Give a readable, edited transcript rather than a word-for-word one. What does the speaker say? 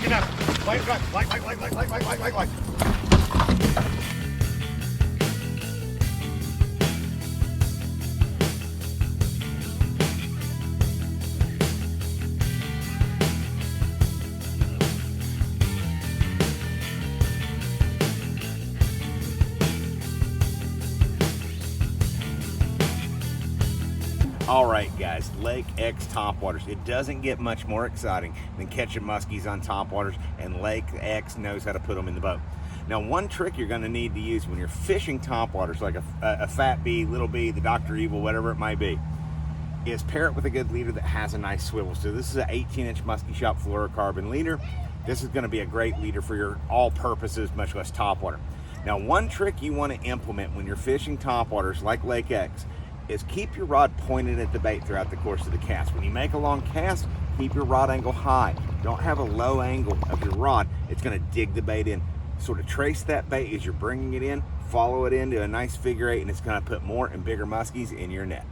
enough. Light, light. All right, guys, Lake X topwaters. It doesn't get much more exciting than catching muskies on topwaters, and Lake X knows how to put them in the boat. Now, one trick you're going to need to use when you're fishing topwaters, like a fat bee, little bee, the Dr. Evil, whatever it might be, is pair it with a good leader that has a nice swivel. So this is an 18-inch Musky Shop fluorocarbon leader. This is going to be a great leader for your all purposes, much less topwater. Now, one trick you want to implement when you're fishing topwaters like Lake X is keep your rod pointed at the bait throughout the course of the cast. When you make a long cast, keep your rod angle high. Don't have a low angle of your rod. It's gonna dig the bait in. Sort of trace that bait as you're bringing it in, follow it into a nice figure eight, and it's gonna put more and bigger muskies in your net.